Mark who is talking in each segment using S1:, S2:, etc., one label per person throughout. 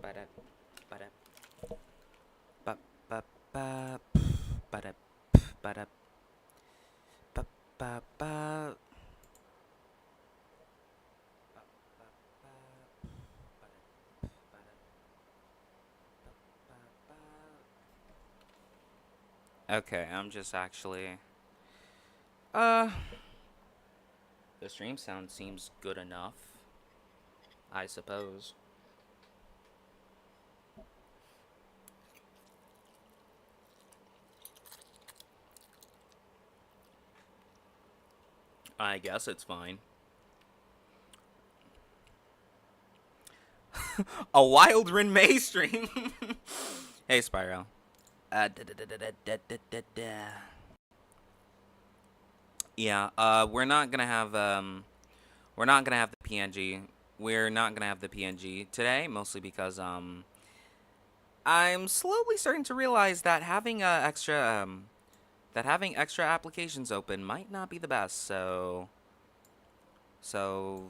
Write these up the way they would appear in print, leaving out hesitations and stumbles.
S1: Ba-da, ba-da, ba, ba, ba, ba-da, ba-da, ba, ba, ba. Okay, I'm just actually. Uh, the stream sound seems good enough, I suppose. I guess it's fine. A Wild Rin May stream. Hey, Spyro. Yeah. We're not gonna have the PNG. We're not gonna have the PNG today, mostly because I'm slowly starting to realize that having extra applications open might not be the best. So so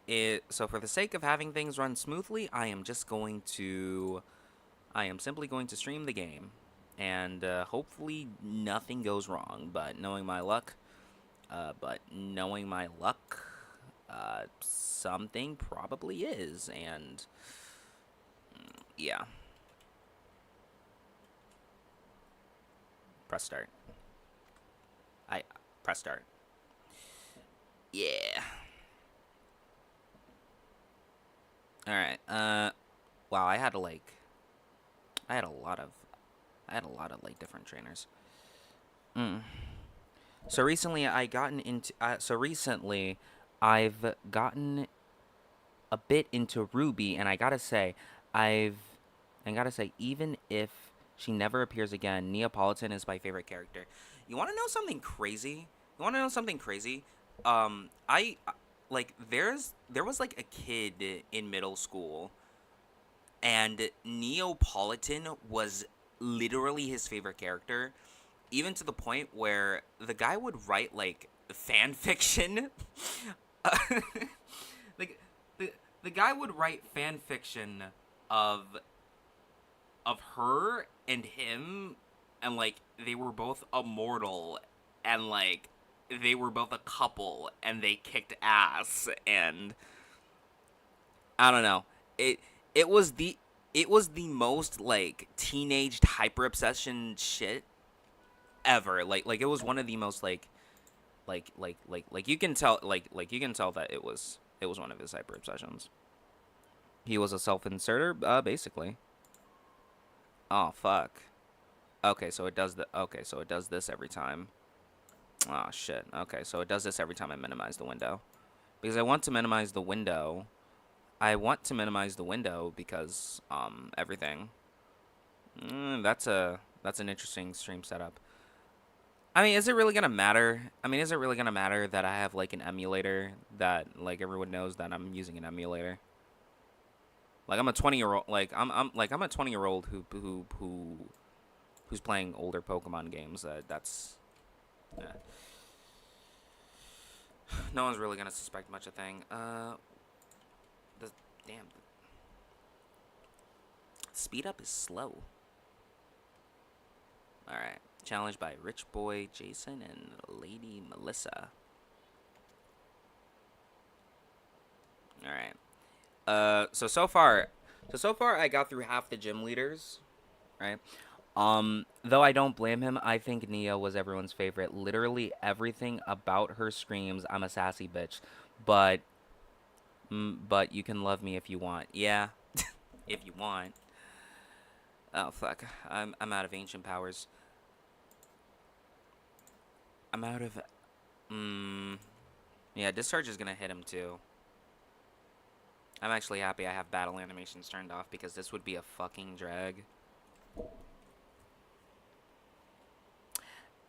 S1: for the sake of having things run smoothly, I am simply going to stream the game, and hopefully nothing goes wrong. But knowing my luck, something probably is, and yeah. Press start. I press start. Yeah. All right. Wow. I had a lot of, I had a lot of like different trainers. Mm. So recently, I gotten into. So recently, I've gotten a bit into Ruby, and I've, I gotta say, even if she never appears again, Neapolitan is my favorite character. You want to know something crazy? You want to know something crazy? I like there was like a kid in middle school, and Neapolitan was literally his favorite character, even to the point where the guy would write like fan fiction. like the guy would write fan fiction of her and him, and like they were both immortal, and like they were both a couple, and they kicked ass, and I don't know. It it was the it was the most like teenaged hyper obsession shit ever. Like it was one of the most like you can tell you can tell that it was one of his hyper obsessions. He was a self-inserter, basically. Oh fuck. Okay, so it does this every time. Oh shit. Okay, so it does this every time I minimize the window. Because I want to minimize the window. I want to minimize the window because everything. That's an interesting stream setup. I mean, is it really gonna matter? I mean, is it really gonna matter that I have like an emulator that like everyone knows that I'm using an emulator? Like I'm a 20-year old. I'm a 20-year old who's playing older Pokemon games. That's yeah. No one's really gonna suspect much a thing. The damn speed up is slow. All right, challenged by Rich Boy Jason and Lady Melissa. All right. So far I got through half the gym leaders, right? Though I don't blame him, I think Nia was everyone's favorite. Literally everything about her screams, "I'm a sassy bitch," but but you can love me if you want. Yeah, if you want. Oh fuck, I'm out of ancient powers. I'm out of. Mm, yeah, discharge is gonna hit him too. I'm actually happy I have battle animations turned off because this would be a fucking drag.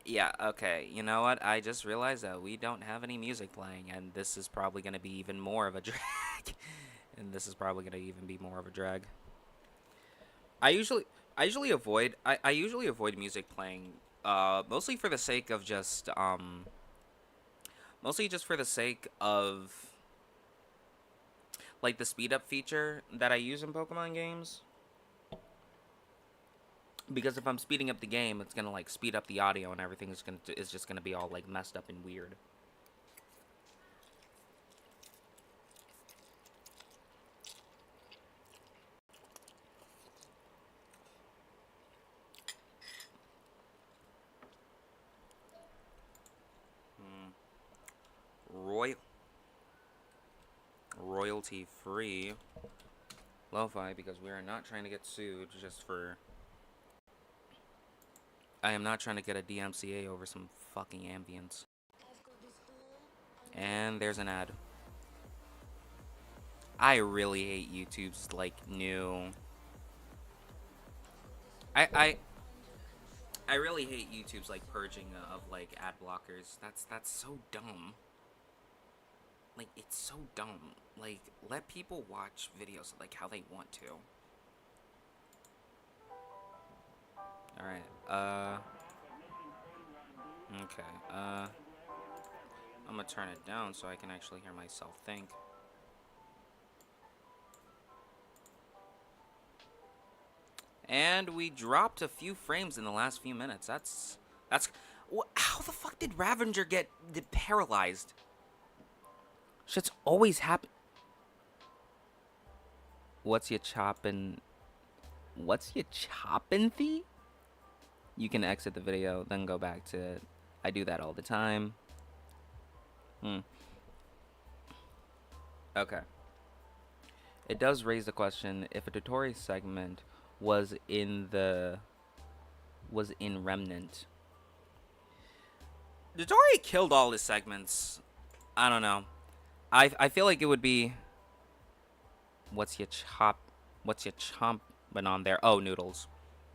S1: Yeah, okay. You know what? I just realized that we don't have any music playing, and this is probably going to be even more of a drag. And this is probably going to even be more of a drag. I usually I usually avoid music playing mostly for the sake of just mostly just for the sake of like the speed up feature that I use in Pokemon games. Because if I'm speeding up the game, it's gonna like speed up the audio and everything is just gonna be all like messed up and weird. Roy royalty free lo-fi, because we are not trying to get sued just for. I am not trying to get a DMCA over some fucking ambience. And there's an ad. I really hate YouTube's like new. I I really hate YouTube's like purging of like ad blockers. That's so dumb. Like it's so dumb. Like let people watch videos like how they want to. All right. Okay. I'm gonna turn it down so I can actually hear myself think. And we dropped a few frames in the last few minutes. That's how the fuck did Ravager get paralyzed? Shit's always happen. What's your choppin'? What's your choppin' fee? You can exit the video, then go back to it. I do that all the time. Okay. It does raise the question if a tutorial segment was in Remnant. Dotori killed all his segments. I don't know. I feel like it would be. What's your chomping on there? Oh, noodles.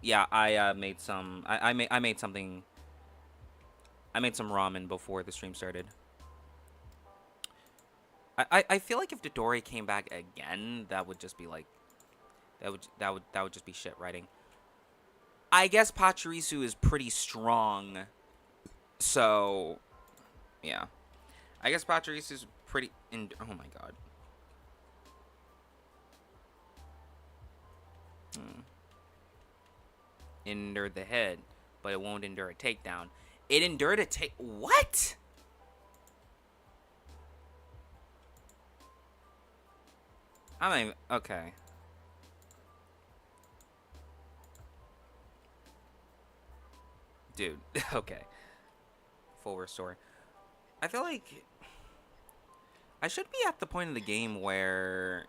S1: Yeah, I made some. I made something. I made some ramen before the stream started. I feel like if Dotori came back again, that would just be like. That would just be shit writing. I guess Pachirisu is pretty strong. So, yeah. I guess Pachirisu is pretty. Oh my god. Endure the head, but it won't endure a takedown. It endured a take. What? I'm not even. Okay. Dude, okay. Full restore. I feel like I should be at the point of the game where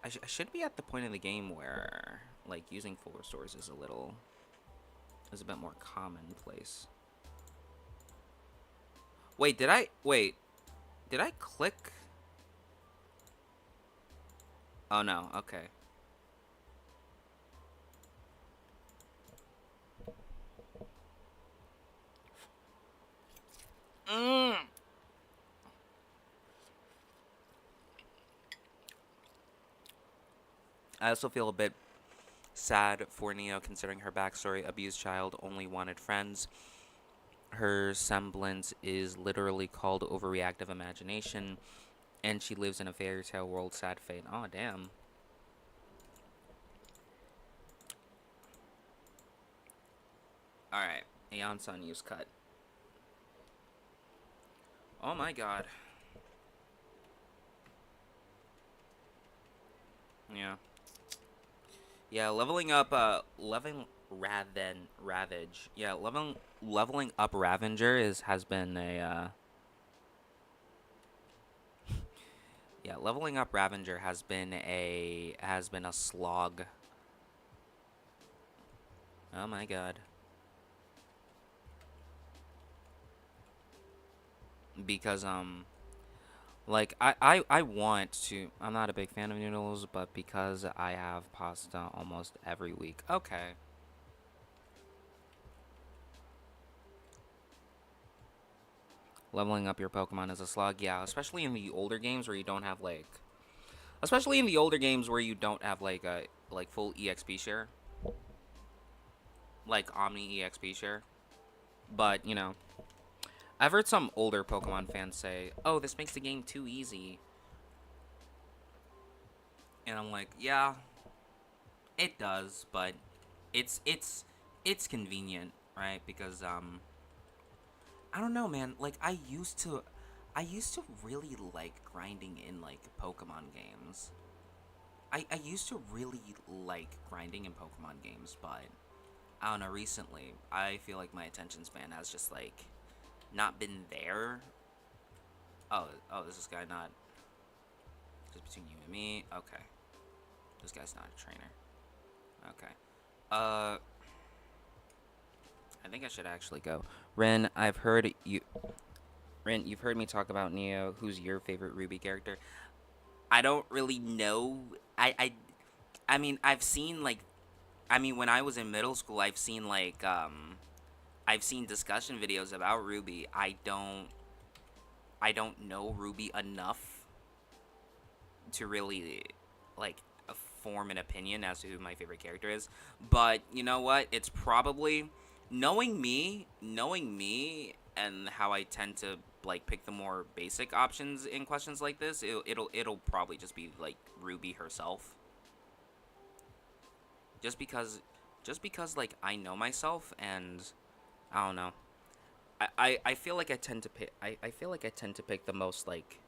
S1: I should be at the point of the game where like using full restores is a bit more commonplace. Wait, did I click? Oh no, okay. I also feel a bit sad for Neo considering her backstory. Abused child, only wanted friends. Her semblance is literally called overreactive imagination, and she lives in a fairy tale world. Sad fate. Oh, damn. Alright. Aeon-san use cut. Oh my god. Yeah. Yeah, leveling up, Ravage. Yeah, leveling up Ravager has been a, yeah, leveling up Ravager has been a slog. Oh my god. Because, like, I want to. I'm not a big fan of noodles, but because I have pasta almost every week. Okay. Leveling up your Pokemon is a slog, yeah, especially in the older games where you don't have like, a full EXP share, like Omni EXP share. But you know, I've heard some older Pokemon fans say, "Oh, this makes the game too easy." And I'm like, yeah, it does, but it's it's it's convenient, right? Because I don't know, man. Like I used to really like grinding in like Pokemon games. I used to really like grinding in Pokemon games, but I don't know, recently I feel like my attention span has just like not been there. Oh, is this guy not just between you and me? Okay. This guy's not a trainer. Okay. Uh I think I should actually go. Ren, you've heard me talk about Neo. Who's your favorite Ruby character? I don't really know. I mean, I've seen like I mean, when I was in middle school, I've seen discussion videos about Ruby. I don't know Ruby enough to really like form an opinion as to who my favorite character is. But you know what? It's probably knowing me and how I tend to like pick the more basic options in questions like this. It'll probably just be like Ruby herself. Just because like I know myself and I don't know. I feel like I feel like I tend to pick the most like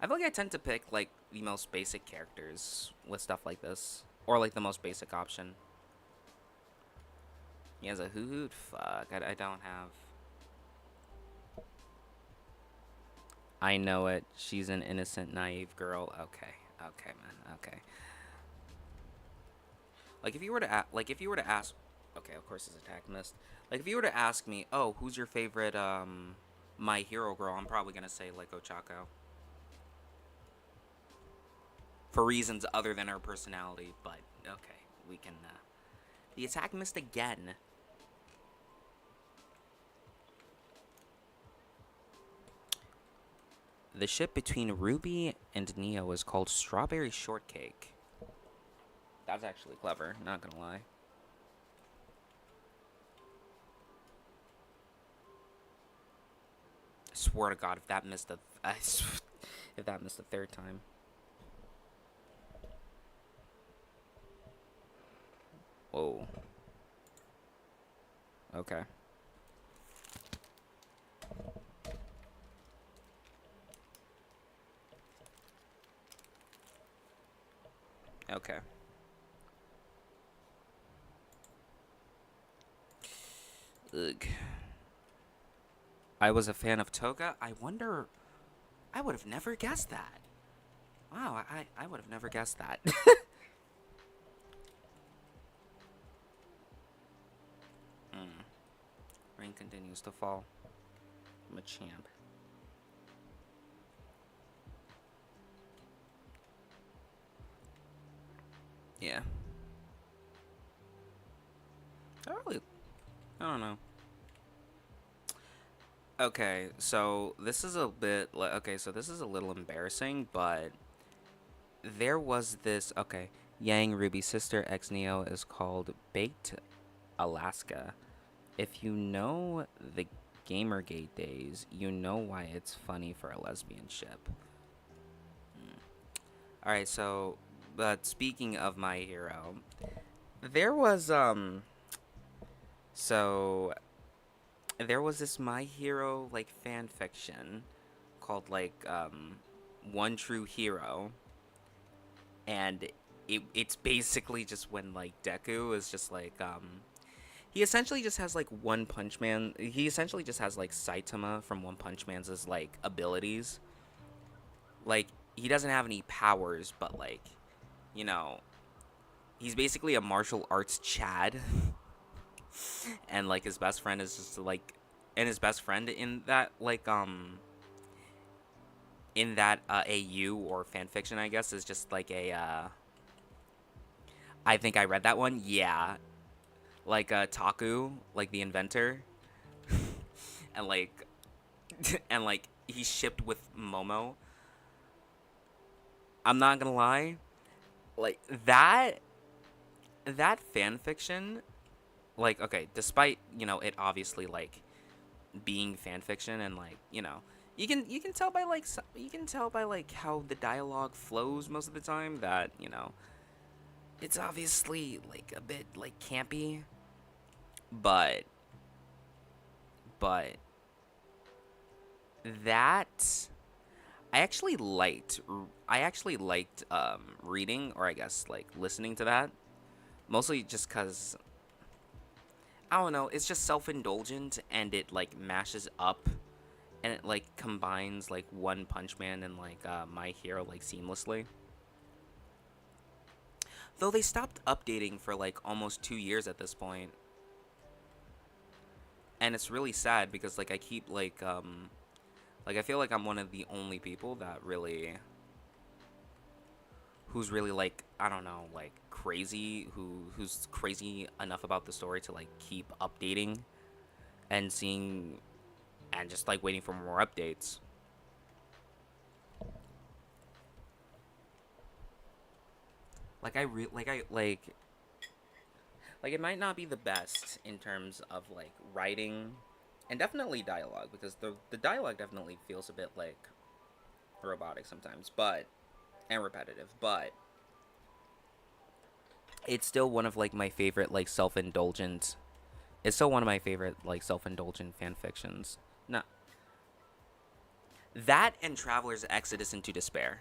S1: I feel like I tend to pick like the most basic characters with stuff like this. Or like the most basic option. He has a hoot? Fuck, I don't have. I know it. She's an innocent, naive girl. Okay. Okay, man. Okay. Like if you were to ask okay, of course his attack missed. Like if you were to ask me, "Oh, who's your favorite my hero girl?" I'm probably going to say like Ochako. For reasons other than her personality, but okay, we can the attack missed again. The ship between Ruby and Neo is called Strawberry Shortcake. That's actually clever, not gonna lie. I swear to God, if that missed if that missed the third time. Whoa. Okay. Okay. Ugh. I was a fan of Toga. I wonder. I would have never guessed that. Wow, I would have never guessed that. Hmm. Rain continues to fall. I'm a champ. Yeah. I don't know. Okay, so this is a bit. Okay, so this is a little embarrassing, but there was this. Okay, Yang Ruby's sister ex Neo is called Baked Alaska. If you know the Gamergate days, you know why it's funny for a lesbian ship. All right, so but speaking of my hero, there was so there was this My Hero like fan fiction called like One True Hero, and it's basically just when like Deku is just like he essentially just has like One Punch Man. He essentially just has like Saitama from One Punch Man's like abilities. Like he doesn't have any powers, but like you know he's basically a martial arts Chad, and like his best friend is just like, and his best friend in that AU or fan fiction, I guess, is just like a I think I read that one. Yeah, like Taku, like the inventor, and like and like he's shipped with Momo. I'm not gonna lie, like that fan fiction, like okay, despite it obviously like being fan fiction and like you can tell by like you can tell by like how the dialogue flows most of the time that it's obviously like a bit like campy, but but that I actually liked reading, or I guess like listening to that, mostly just cuz I don't know, it's just self-indulgent and it like mashes up and it like combines like One Punch Man and like My Hero like seamlessly. Though they stopped updating for like almost 2 years at this point. And it's really sad because like I keep like I feel like I'm one of the only people that really who's really like I don't know, like crazy who's crazy enough about the story to like keep updating and seeing and just like waiting for more updates. Like I re- like it might not be the best in terms of like writing and definitely dialogue because the dialogue definitely feels a bit like robotic sometimes, but and repetitive, but it's still one of like my favorite like self-indulgent it's still one of my favorite like self-indulgent fan fictions. No, that and Traveler's Exodus into Despair.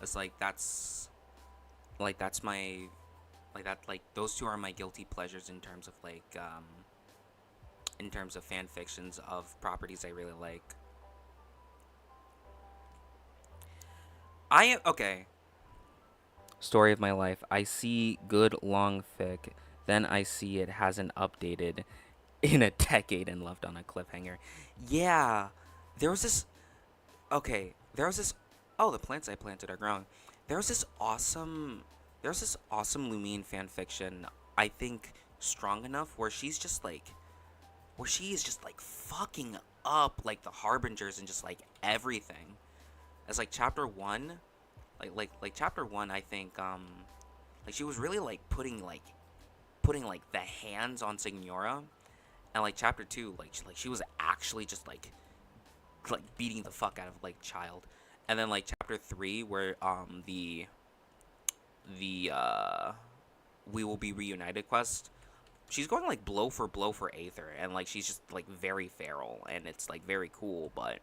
S1: It's like that's my like that like those two are my guilty pleasures in terms of fan fictions of properties I really like. I am okay. Story of my life. I see good long fic, then I see it hasn't updated in a decade and left on a cliffhanger. Yeah, there was this. Okay, there was this. Oh, the plants I planted are growing. There was this awesome. There's this awesome Lumine fan fiction. I think strong enough where she is just like fucking up like the harbingers and just like everything. As like chapter one, like chapter one, I think like she was really like putting like the hands on Signora, and like chapter two, she was actually just like beating the fuck out of like child, and then like chapter three where the we will be reunited quest, she's going like blow for Aether, and like she's just like very feral, and it's like very cool, but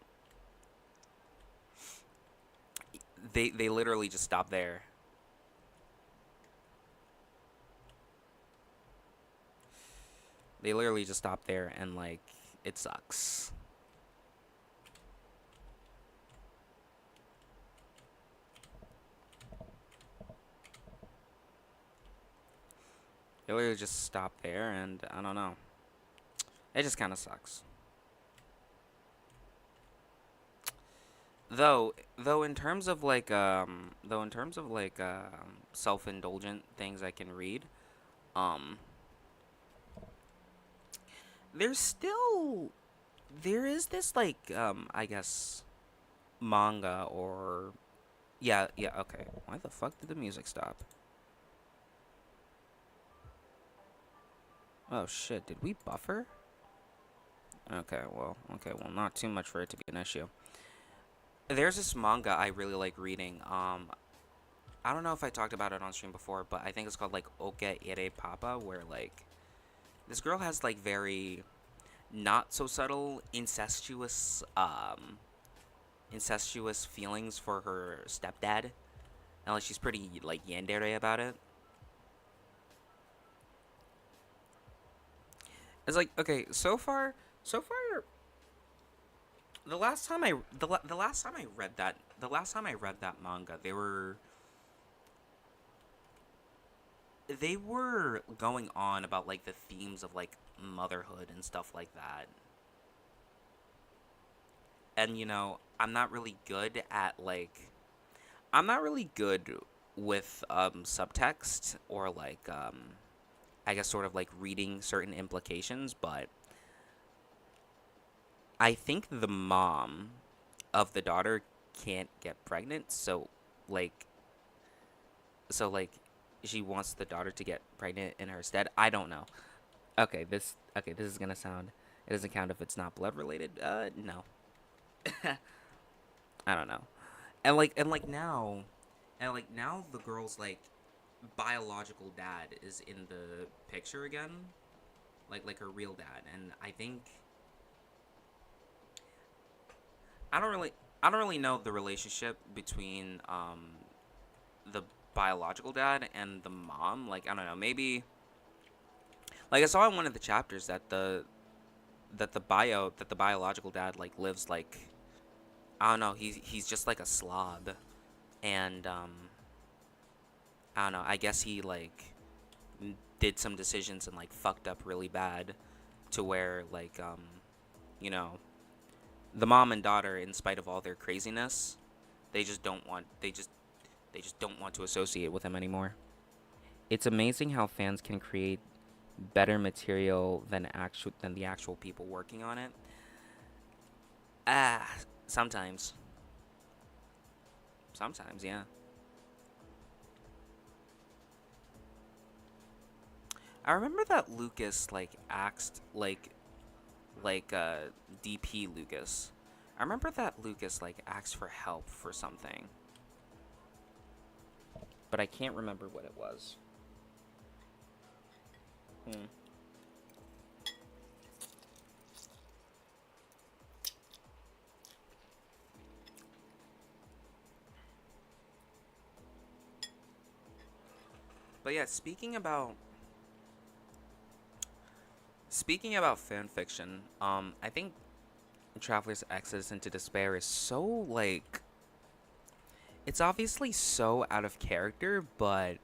S1: they literally just stop there. They literally just stop there, and like it sucks. They literally just stop there, and I don't know. It just kind of sucks. Though in terms of like self-indulgent things I can read, um there's still there is this like I guess manga or yeah, okay. Why the fuck did the music stop? Oh shit, did we buffer? Okay, well, not too much for it to be an issue. There's this manga I really like reading. I don't know if I talked about it on stream before, but I think it's called like Oke Ire Papa, where like this girl has like very not so subtle incestuous feelings for her stepdad, and like she's pretty like yandere about it. It's like okay, so far the last time I read that manga, they were going on about like the themes of like motherhood and stuff like that. And I'm not really good with subtext or like I guess sort of like reading certain implications, but I think the mom of the daughter can't get pregnant, like so she wants the daughter to get pregnant in her stead. I don't know. Okay, this is gonna sound. It doesn't count if it's not blood related. No. I don't know. And like now the girl's like biological dad is in the picture again, like her real dad, and I don't really I don't really know the relationship between the biological dad and the mom. Like, I don't know, maybe like I saw in one of the chapters that the biological dad like lives like, I don't know, he's just like a slob, and I don't know, I guess he like did some decisions and like fucked up really bad to where like you know, the mom and daughter, in spite of all their craziness, they just don't want to associate with him anymore. It's amazing how fans can create better material than the actual people working on it. Ah, sometimes. Sometimes, yeah. I remember that Lucas like asked DP Lucas. I remember that Lucas like asked for help for something, but I can't remember what it was. Hmm. But yeah, speaking about fan fiction, I think Traveler's Exodus into Despair is so like, it's obviously so out of character, but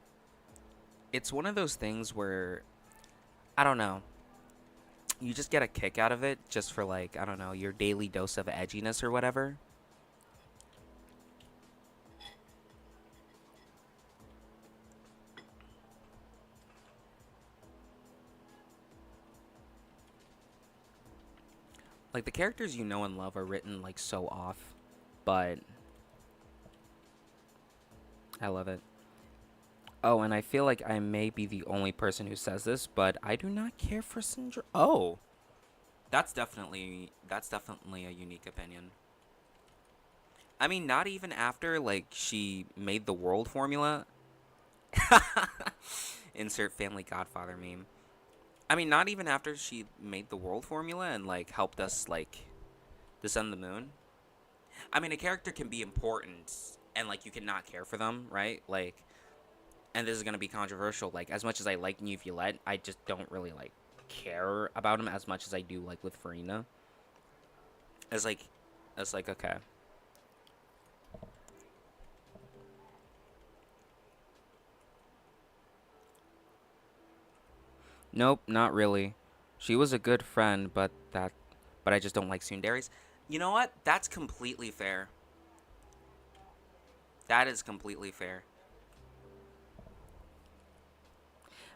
S1: it's one of those things where I don't know, you just get a kick out of it just for like, I don't know, your daily dose of edginess or whatever. Like the characters you know and love are written like so off, but I love it. Oh, and I feel like I may be the only person who says this, but I do not care for Syndrome. Oh, that's definitely a unique opinion. I mean, not even after like she made the world formula. Insert Family Godfather meme. I mean, not even after she made the world formula and like helped us like descend the moon. I mean, a character can be important and like you can not care for them, right? Like, and this is gonna be controversial. Like, as much as I like New Violet, I just don't really like care about him as much as I do like with Farina. It's like, it's like okay, nope, not really. She was a good friend, but I just don't like Sundaries. You know what? That's completely fair. That is completely fair.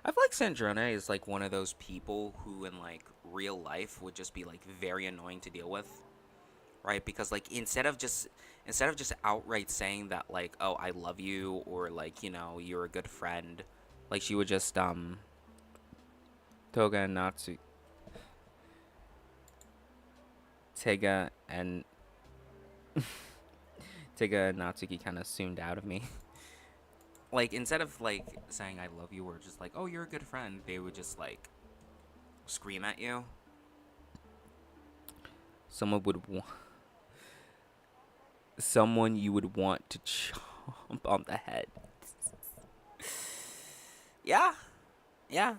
S1: I feel like Sandrone is like one of those people who in like real life would just be like very annoying to deal with, right? Because like instead of just outright saying that like, "Oh, I love you," or like, "You're a good friend," like she would just Toga and Natsu Tega and Tega and Natsuki kind of sooned out of me. Like instead of like saying I love you or just like, "Oh, you're a good friend," they would just like scream at you. Someone would someone you would want to chomp on the head. Yeah, yeah.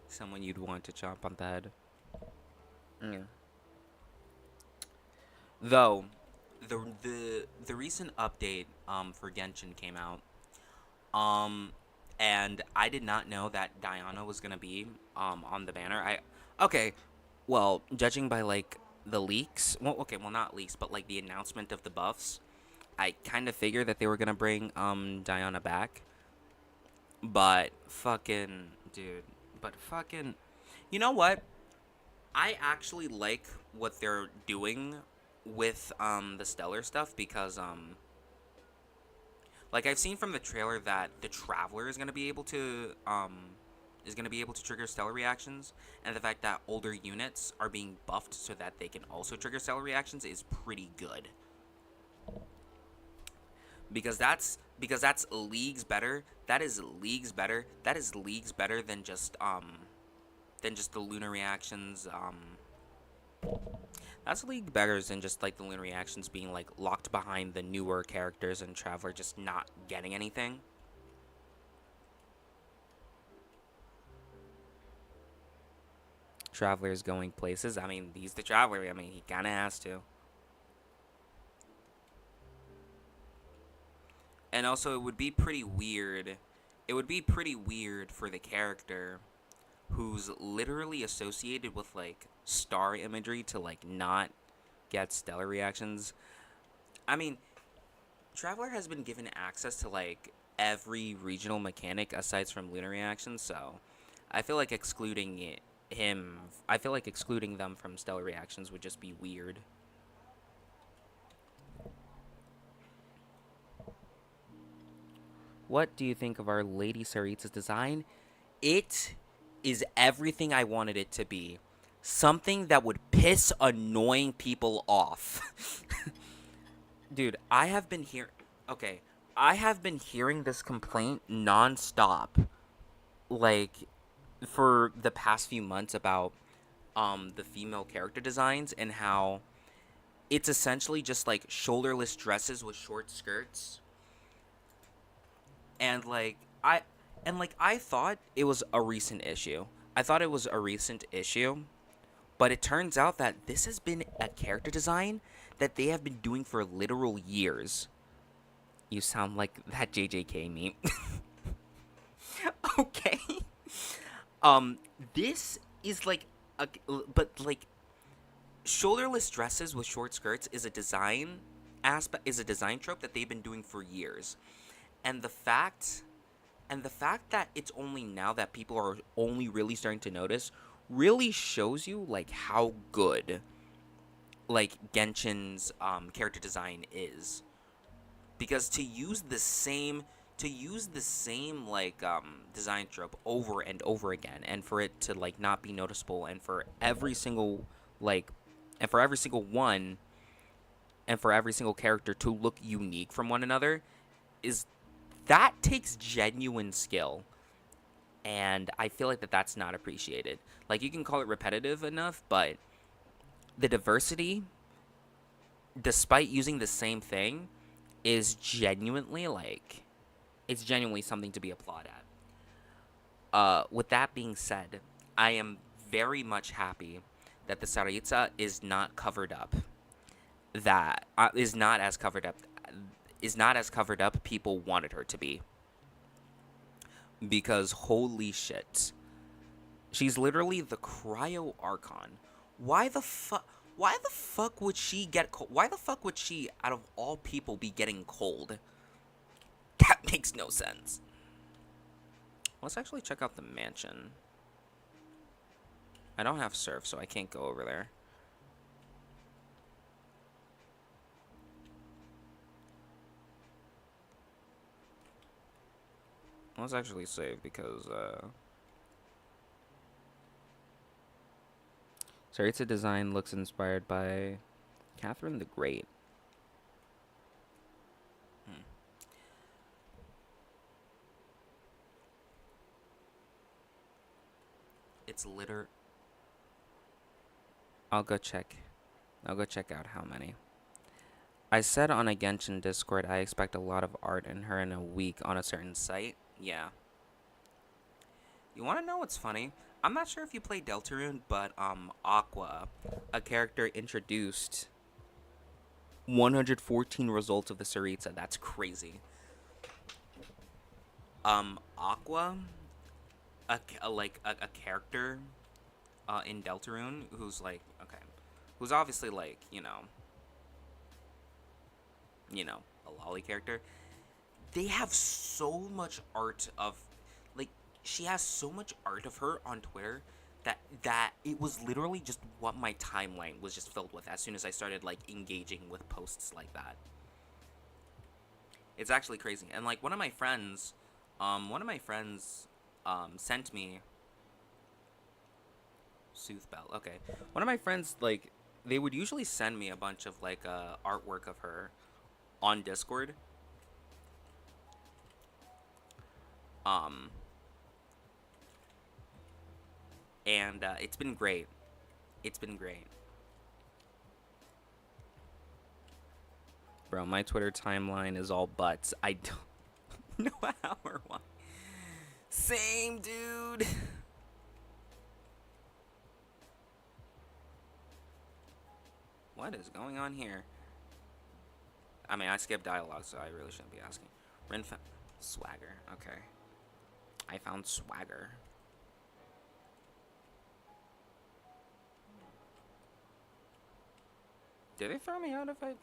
S1: Someone you'd want to chomp on the head. Mm. Though, the recent update for Genshin came out. Um, and I did not know that Diana was gonna be on the banner. Okay, well, judging by like the leaks, well, okay, well not leaks, but like the announcement of the buffs, I kind of figured that they were gonna bring Diana back. But fucking dude, but fucking, you know what? I actually like what they're doing with the stellar stuff because Like, I've seen from the trailer that the Traveler is gonna be able to trigger stellar reactions, and the fact that older units are being buffed so that they can also trigger stellar reactions is pretty good. Because that's leagues better. That is leagues better. That is leagues better than just the lunar reactions. That's a league better than just like the lunar reactions being like locked behind the newer characters and Traveler just not getting anything. Traveler's going places. I mean, he's the Traveler. I mean, he kind of has to. And also, it would be pretty weird. It would be pretty weird for the character who's literally associated with like star imagery to like not get stellar reactions. I mean, Traveler has been given access to like every regional mechanic aside from lunar reactions, so I feel like I feel like excluding them from stellar reactions would just be weird. What do you think of our Lady Saritsa's design? It is everything I wanted it to be. Something that would piss annoying people off. Dude, I have been here. Okay, I have been hearing this complaint nonstop, like, for the past few months about the female character designs and how it's essentially just like shoulderless dresses with short skirts, and I thought it was a recent issue. I thought it was a recent issue, but it turns out that this has been a character design that they have been doing for literal years. You sound like that JJK meme. Okay. Um, this is like a but like shoulderless dresses with short skirts is a design trope that they've been doing for years. And the fact that it's only now that people are only really starting to notice really shows you like how good like Genshin's character design is, because to use the same like design trope over and over again, and for it to like not be noticeable, and for every single like and for every single one and for every single character to look unique from one another, is that takes genuine skill, and I feel like that's not appreciated. Like, you can call it repetitive enough, but the diversity, despite using the same thing, is genuinely like it's genuinely something to be applauded at. With that being said, I am very much happy that the Saritsa is not covered up. That is not as covered up people wanted her to be. Because holy shit, she's literally the Cryo Archon. Why the fuck? Why the fuck would she get cold? Why the fuck would she, out of all people, be getting cold? That makes no sense. Let's actually check out the mansion. I don't have surf, so I can't go over there. Let's actually save because, Saritsa design looks inspired by Catherine the Great. It's litter. I'll go check. I'll go check out how many. I said on a Genshin Discord I expect a lot of art in her in a week on a certain site. Yeah. You want to know what's funny? I'm not sure if you play Deltarune, but Aqua, a character introduced 114 results of the Saritsa. That's crazy. Aqua, a character in Deltarune who's like, okay, who's obviously like, a lolly character. They have so much art of, like, she has so much art of her on Twitter that it was literally just what my timeline was just filled with as soon as I started like engaging with posts like that. It's actually crazy. And like one of my friends sent me Sooth Bell. Okay. One of my friends, like, they would usually send me a bunch of like artwork of her on Discord. Um and it's been great. It's been great. Bro, my Twitter timeline is all butts. I don't know how or why. Same, dude. What is going on here? I mean, I skipped dialogue, so I really shouldn't be asking. Ren swagger. Okay. I found swagger. Did they throw me out if I...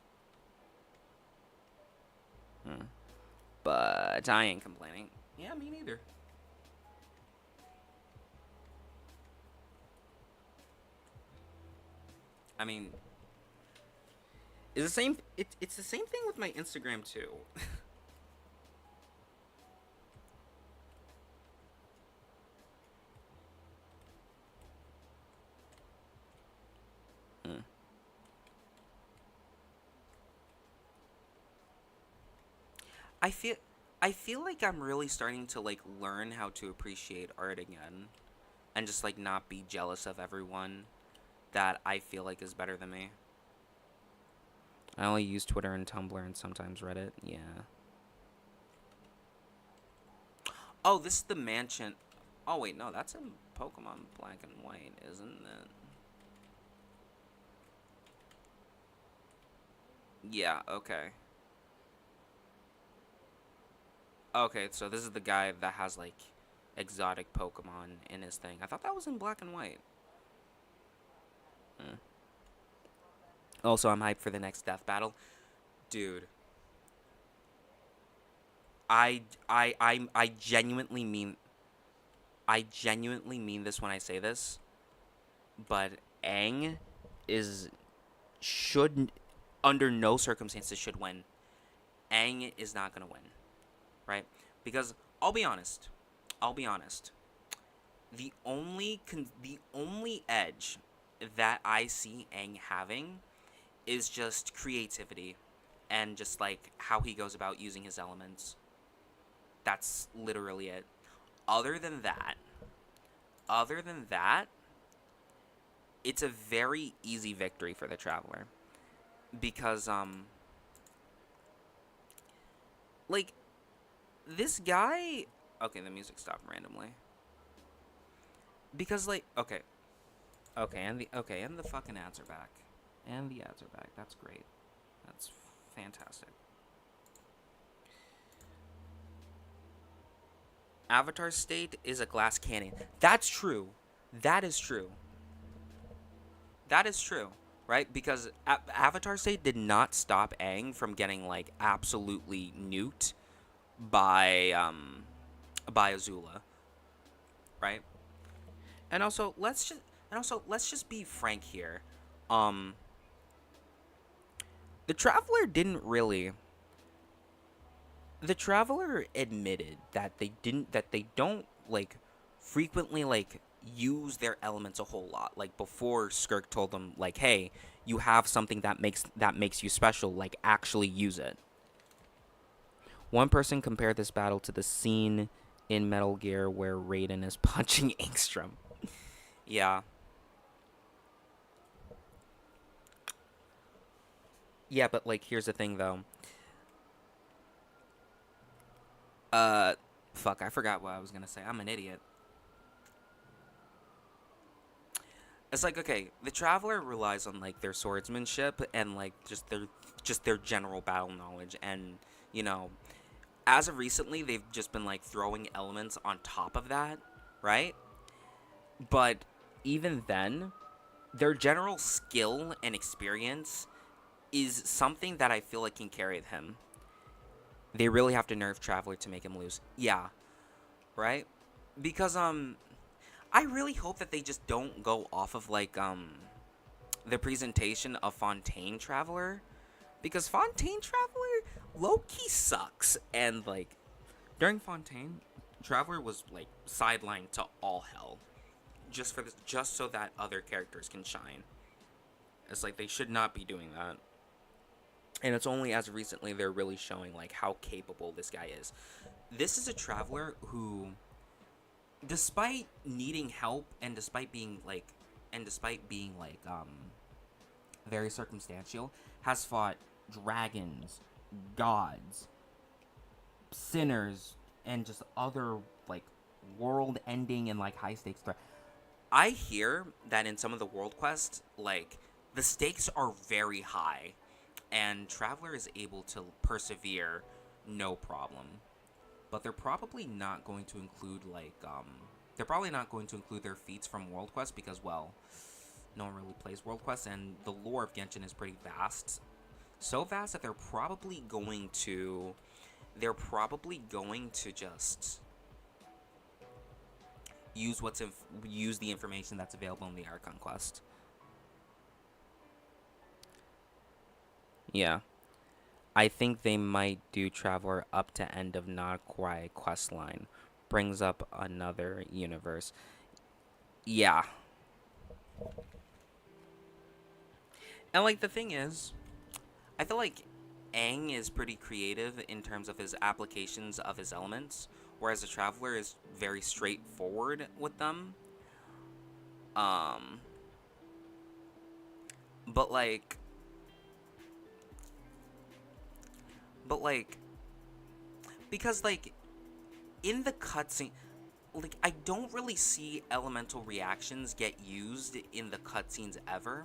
S1: But I ain't complaining. Yeah, me neither. I mean, it's the same. It's the same thing with my Instagram too. Mm. I feel I feel like I'm really starting to like learn how to appreciate art again, and just like not be jealous of everyone that I feel like is better than me. I only use Twitter and Tumblr and sometimes Reddit. Yeah. Oh, this is the mansion. Oh wait, no, that's in Pokemon Black and White, isn't it? Yeah. Okay. Okay, so this is the guy that has like exotic Pokemon in his thing. I thought that was in Black and White. Hmm. Also, I'm hyped for the next death battle, dude. I genuinely mean this when I say this, but Aang is should under no circumstances should win. Aang is not gonna win, right? Because I'll be honest, I'll be honest. The only edge that I see Aang having is just creativity and just like how he goes about using his elements. That's literally it. Other than that, other than that, it's a very easy victory for the Traveler because like this guy, okay, the music stopped randomly. Because like okay, and the fucking ads are back. And the ads are back. That's great. That's fantastic. Avatar State is a glass cannon. That's true. That is true. That is true. Right? Because Avatar State did not stop Aang from getting like absolutely nuked by Azula, right? And also let's just be frank here. Um the Traveler didn't really the Traveler admitted that they don't like frequently like use their elements a whole lot. Like before Skirk told them like, "Hey, you have something that makes you special, like actually use it." One person compared this battle to the scene in Metal Gear where Raiden is punching Angstrom. Yeah. Yeah, but like here's the thing though. Uh fuck, I forgot what I was going to say. I'm an idiot. It's like okay, the Traveler relies on like their swordsmanship and like just their general battle knowledge and you know, as of recently they've just been like throwing elements on top of that, right? But even then, their general skill and experience is something that I feel like can carry him. They really have to nerf Traveler to make him lose. Yeah, right? Because I really hope that they just don't go off of like the presentation of Fontaine Traveler because Fontaine Traveler low-key sucks. And, like, during Fontaine, Traveler was, like, sidelined to all hell. Just so that other characters can shine. It's like, they should not be doing that. And it's only as recently they're really showing, like, how capable this guy is. This is a Traveler who, despite needing help and despite being, like, very circumstantial, has fought dragons, gods, sinners, and just other, like, world-ending and, like, high-stakes threats. I hear that in some of the world quests, like, the stakes are very high, and Traveler is able to persevere no problem. But they're probably not going to include, like, they're probably not going to include their feats from world quests because, well, no one really plays world quests, and the lore of Genshin is pretty vast. So vast that they're probably going to just use the information that's available in the Archon quest. Yeah. I think they might do Traveler up to end of Nagquai questline. Brings up another universe. Yeah. And, like, the thing is, I feel like Aang is pretty creative in terms of his applications of his elements, whereas the Traveler is very straightforward with them. But like, because, like, in the cutscene, like, I don't really see elemental reactions get used in the cutscenes ever.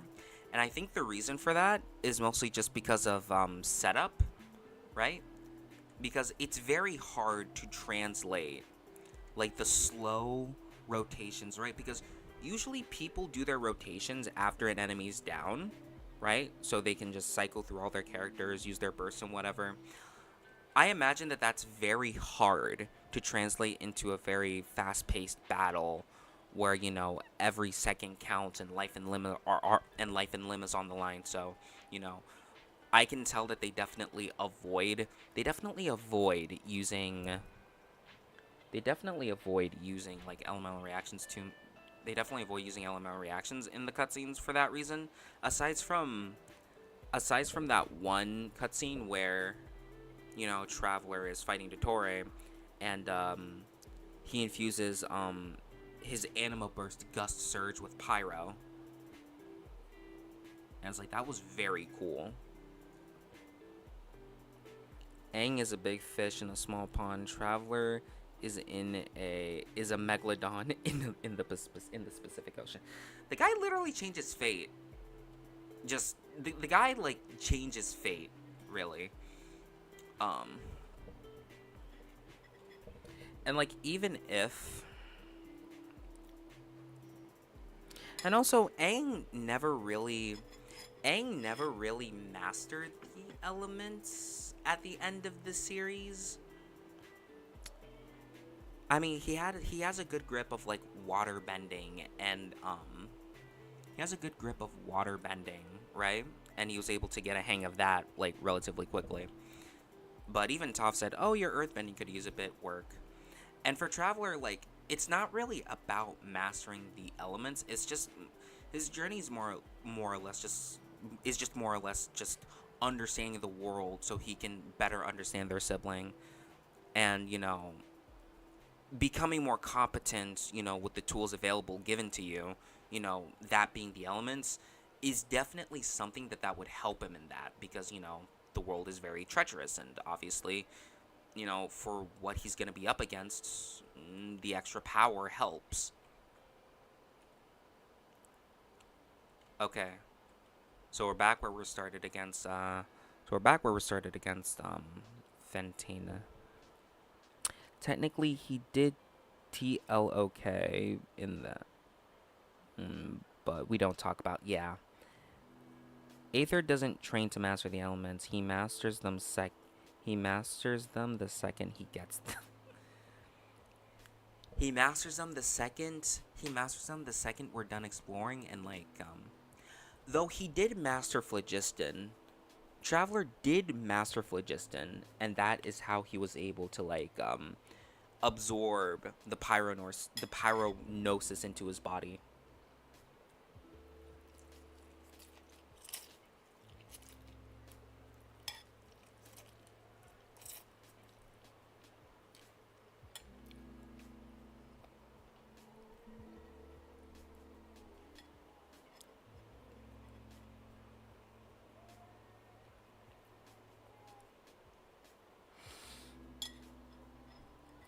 S1: And I think the reason for that is mostly just because of setup, right? Because it's very hard to translate, like, the slow rotations, right? Because usually people do their rotations after an enemy's down, right? So they can just cycle through all their characters, use their bursts and whatever. I imagine that that's very hard to translate into a very fast-paced battle where, you know, every second counts and life and limb is on the line. So, you know, I can tell that they definitely avoid using like elemental reactions to they definitely avoid using elemental reactions in the cutscenes for that reason. Aside from that one cutscene where, you know, Traveler is fighting Dottore, and he infuses his Anima Burst Gust Surge with Pyro. And it's like, that was very cool. Aang is a big fish in a small pond. Traveler is a megalodon in the Pacific Ocean. The guy literally changes fate. Just the guy, like, changes fate, really. And, like, even if, and also Aang never really mastered the elements at the end of the series. I mean, he has a good grip of, like, water bending, and he has a good grip of water bending, right? And he was able to get a hang of that, like, relatively quickly. But even Toph said, "Oh, your earthbending could use a bit work." And for Traveler, like, it's not really about mastering the elements. It's just his journey is more or less just understanding the world so he can better understand their sibling, and, you know, becoming more competent, you know, with the tools available given to you, you know, that being the elements, is definitely something that would help him in that, because, you know, the world is very treacherous, and obviously, you know, for what he's going to be up against, the extra power helps. Okay. So we're back where we started against Fentina. Technically, he did TLOK in that. But we don't talk about, yeah. Aether doesn't train to master the elements. He masters them the second he gets them. He masters them the second we're done exploring, and, like, though he did master Phlogiston, Traveler did master phlogiston, and that is how he was able to like absorb the pyronosis into his body.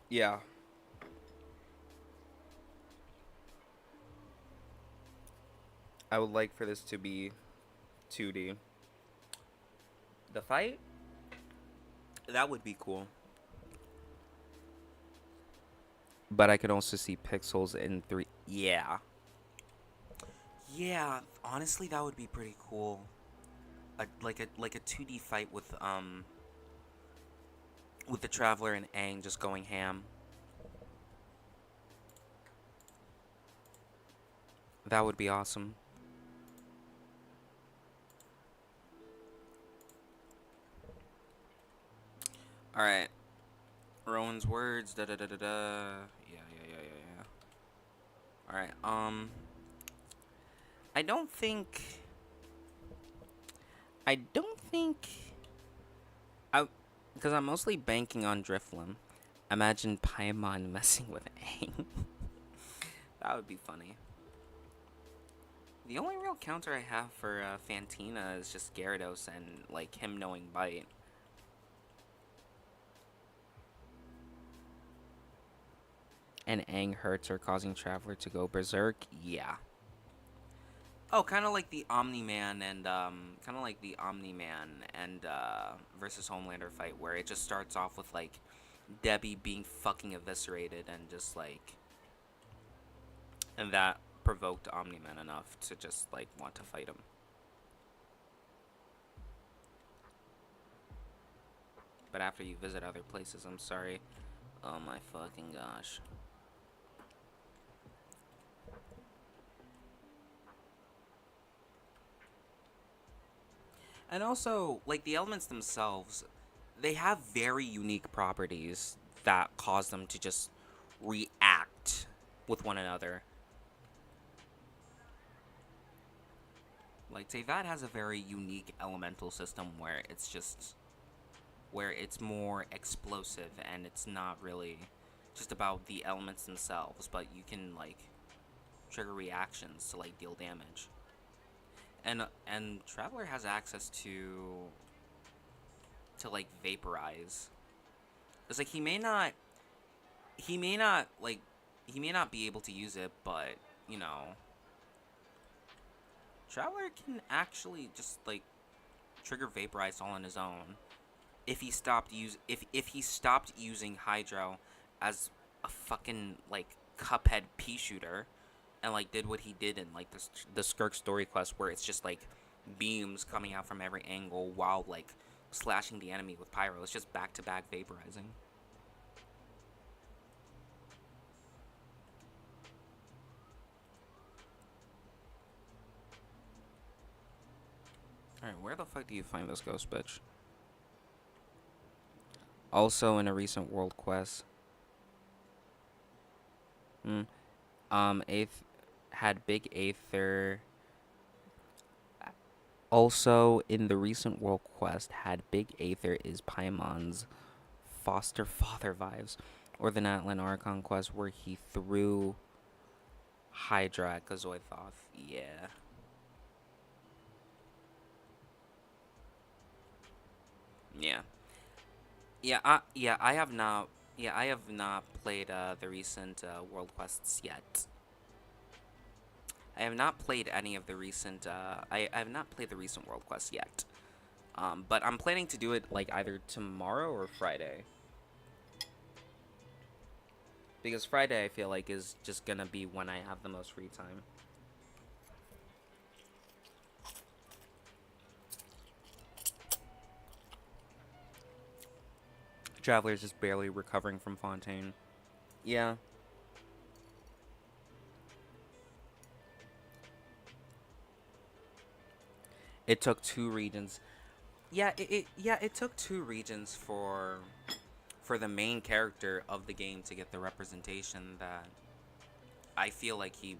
S1: Yeah, I would like for this to be 2D. The fight? That would be cool. But I could also see pixels in 3. Yeah. Yeah, honestly that would be pretty cool. Like a 2D fight with the Traveler and Aang just going ham. That would be awesome. All right. Rowan's words. Da da da da da. Yeah, yeah, yeah, yeah, yeah. All right. I don't think. I don't think. I, because I'm mostly banking on Drifloon. Imagine Paimon messing with Aang. That would be funny. The only real counter I have for Fantina is just Gyarados and like him knowing Bite. And Aang hurts or causing Traveler to go berserk. Yeah. Oh, kind of like the Omni Man and versus Homelander fight where it just starts off with like Debbie being fucking eviscerated and just like, and that provoked Omni Man enough to just like want to fight him. But after you visit other places, I'm sorry. Oh my fucking gosh. And also, like the elements themselves, they have very unique properties that cause them to just react with one another. Like Teyvat has a very unique elemental system where it's more explosive and it's not really just about the elements themselves, but you can like trigger reactions to like deal damage. And Traveler has access to like vaporize. It's like he may not like he may not be able to use it, but you know, Traveler can actually just like trigger vaporize all on his own if if he stopped using Hydro as a fucking like Cuphead pea shooter and like did what he did in like the Skirk story quest where it's just like beams coming out from every angle while like slashing the enemy with pyro. It's just back to back vaporizing. Alright, where the fuck do you find this ghost bitch? Also in a recent world quest. Hmm. Eighth had Big Aether. Also in the recent world quest had Big Aether is Paimon's foster father vibes. Or the Natlan Archon quest where he threw Hydra at Gazoithoth. Yeah. Yeah. I have not. Yeah, I have not played the recent world quests yet. I have not played any of the recent. I have not played the recent world quests yet. But I'm planning to do it like either tomorrow or Friday. Because Friday I feel like is just gonna be when I have the most free time. Traveler's just barely recovering from Fontaine. Yeah. It took 2 regions. it took two regions for the main character of the game to get the representation that I feel like he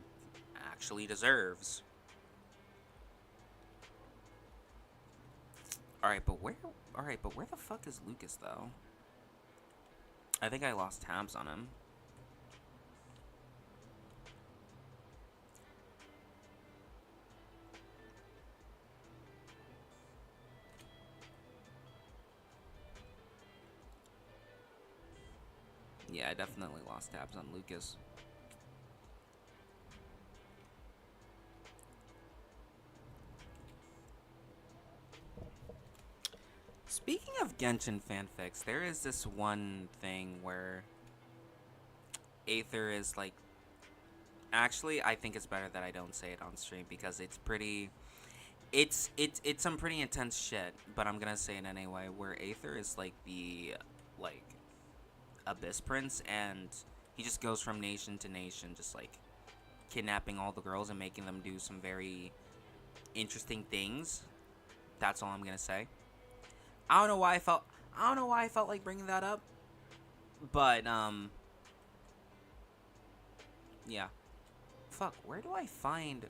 S1: actually deserves. All right, but where the fuck is Lucas though? I think I lost tabs on him. Yeah, I definitely lost tabs on Lucas. Speaking of Genshin fanfics, there is this one thing where Aether is like. Actually, I think it's better that I don't say it on stream because it's pretty. It's some pretty intense shit, but I'm gonna say it anyway. Where Aether is like the like Abyss Prince, and he just goes from nation to nation, just like kidnapping all the girls and making them do some very interesting things. That's all I'm gonna say. I don't know why I felt. I don't know why I felt like bringing that up, but yeah. Fuck. Where do I find?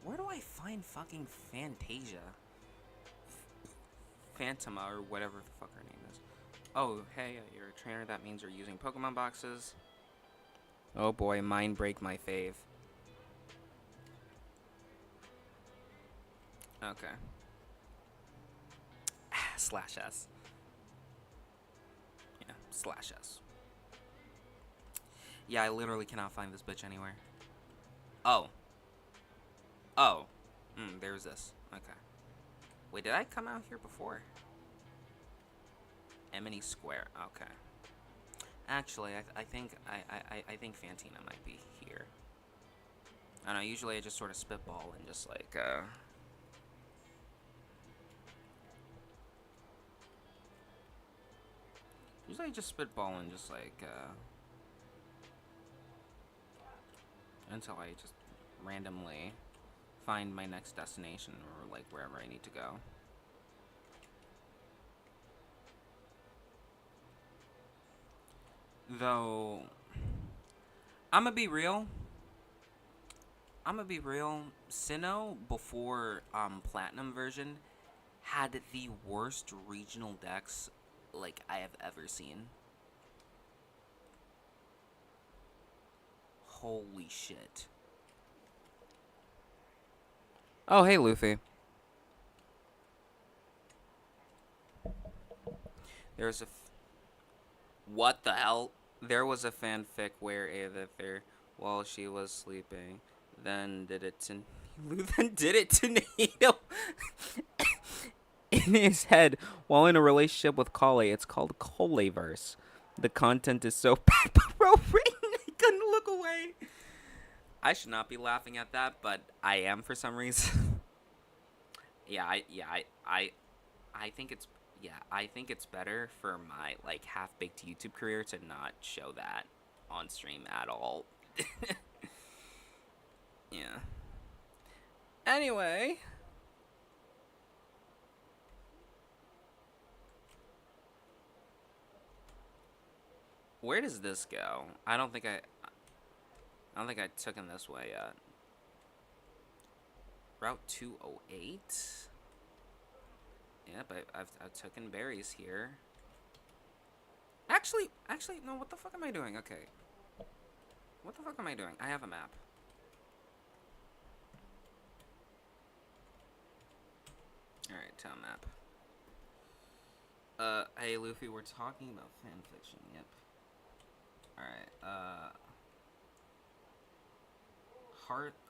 S1: Where do I find fucking Fantasia? Phantoma or whatever the fuck her name is. Oh, hey, you're a trainer. That means you're using Pokemon boxes. Oh boy, mind break my fave. Okay. Slash S. Yeah, slash S. Yeah, I literally cannot find this bitch anywhere. Oh. Oh. There's this. Okay. Wait, did I come out here before? Emily Square. Okay. Actually, I think I think Fantina might be here. I don't know. Usually, I just sort of spitball and just like Usually, I just spitball and just like until I just randomly find my next destination or like wherever I need to go. Though, I'm gonna be real. Sinnoh before Platinum version had the worst regional decks like I have ever seen. Holy shit. Oh, hey, Luffy. There's a. What the hell? There was a fanfic where Aether, while she was sleeping, then did it to. Then did it to Nato in his head while in a relationship with Kale. It's called Coleverse. The content is so bad, but well written, I couldn't look away. I should not be laughing at that, but I am for some reason. I think it's I think it's better for my like half-baked YouTube career to not show that on stream at all. Yeah. Anyway, where does this go? I don't think I took him this way yet. Route 208. Yep, I've taken berries here. Actually, no. What the fuck am I doing? Okay. What the fuck am I doing? I have a map. All right, town map. Hey Luffy, we're talking about fanfiction. Yep. All right.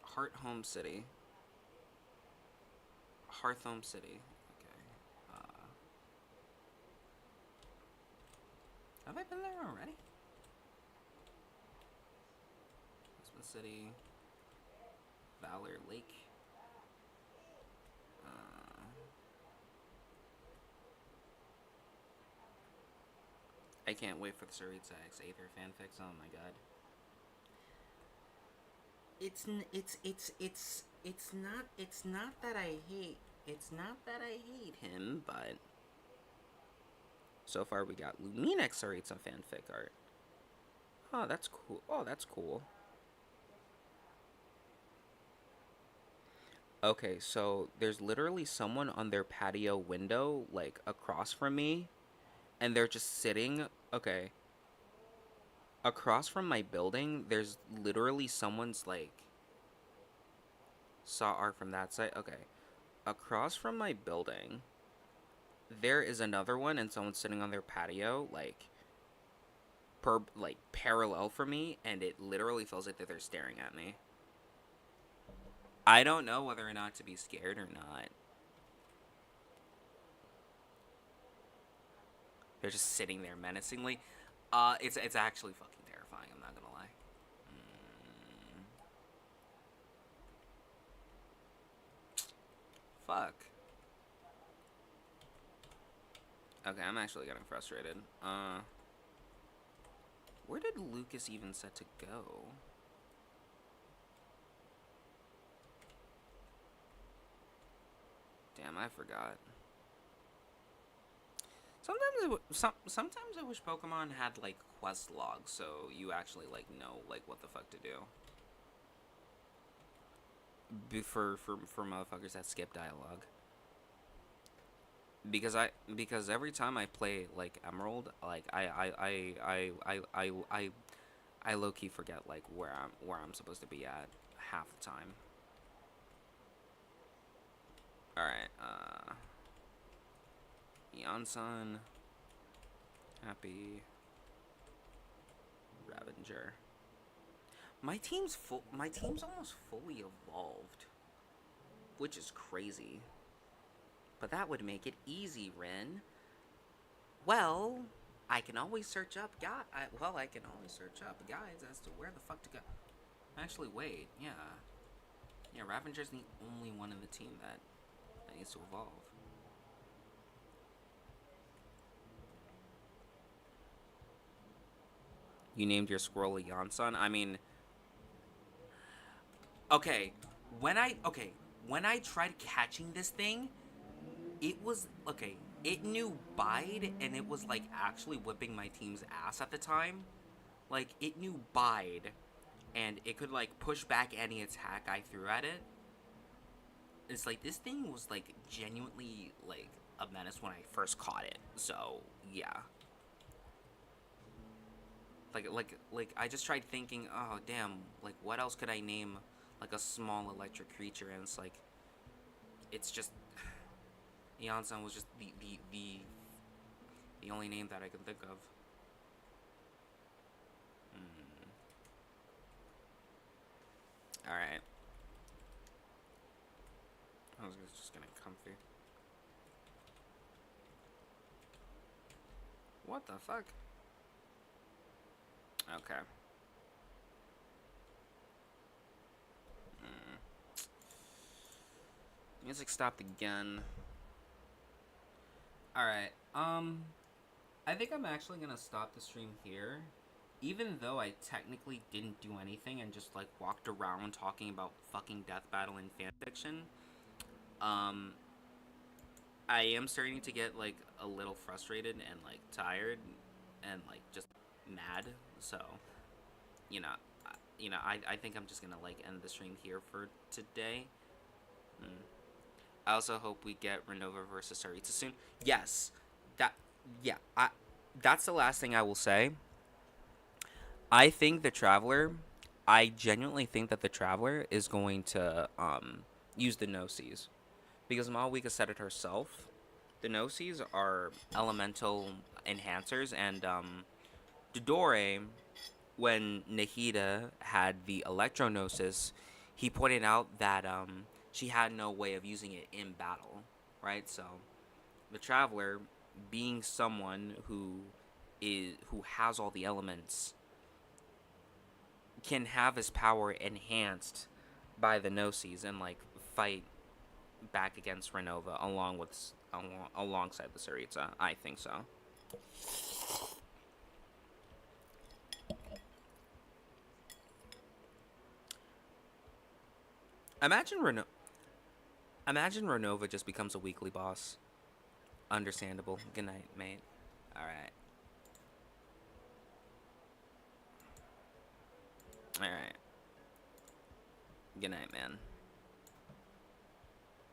S1: Heart Home City. Hearthome City. Okay. Have I been there already? Lisbon City. Valor Lake. I can't wait for the Saritza X Aether fanfics. Oh my god. It's not that I hate It's not that I hate him, but so far we got Luminex Saritsa fanfic art. Oh, that's cool. Oh, that's cool. Okay, so there's literally someone on their patio window, like across from me, and they're just sitting. Okay, across from my building, there's literally someone's like saw art from that side. Okay, across from my building, there is another one, and someone's sitting on their patio, like parallel from me, and it literally feels like that they're staring at me. I don't know whether or not to be scared or not. They're just sitting there menacingly. It's actually fucking terrifying. I'm not gonna lie. Mm, fuck. Okay, I'm actually getting frustrated. Where did Lucas even set to go? Damn, I forgot. Sometimes I wish Pokemon had like quest logs, so you actually like know like what the fuck to do. For motherfuckers that skip dialogue. Because every time I play like Emerald, like I low key forget like where I'm supposed to be at half the time. All right, Yansan, Happy, Ravenger. My team's almost fully evolved, which is crazy. But that would make it easy, Ren. Well, I can always search up I can always search up guides as to where the fuck to go. Actually, wait, yeah. Yeah, Ravenger's the only one in the team that needs to evolve. You named your squirrel Yansan? I mean, okay, when I tried catching this thing, it was okay. It knew Bide, and it was like actually whipping my team's ass at the time. Like it knew Bide, and it could like push back any attack I threw at it. It's like this thing was like genuinely like a menace when I first caught it. So yeah, like I just tried thinking, oh damn, like what else could I name like a small electric creature, and it's just Yansan was just the only name that I could think of. Mm. All right, I was just getting comfy. What the fuck? Okay. Mm. Music stopped again. All right. I think I'm actually gonna stop the stream here. Even though I technically didn't do anything and just like walked around talking about fucking Death Battle and fanfiction, um, I am starting to get like a little frustrated and like tired and like just mad. So, you know, I think I'm just gonna like end the stream here for today. Mm. I also hope we get Renova versus Saritsa soon. Yes, that yeah. That's the last thing I will say. I think the Traveler. I genuinely think that the Traveler is going to use the no-seas because Malwika said it herself. The no-seas are elemental enhancers, and Dodore, when Nahida had the Electronosis, he pointed out that she had no way of using it in battle, right? So the Traveler, being someone who has all the elements, can have his power enhanced by the Gnosis and like fight back against Renova alongside the Saritsa. I think so. Imagine Renova. Imagine Renova just becomes a weekly boss. Understandable. Good night, mate. Alright. Alright. Good night, man.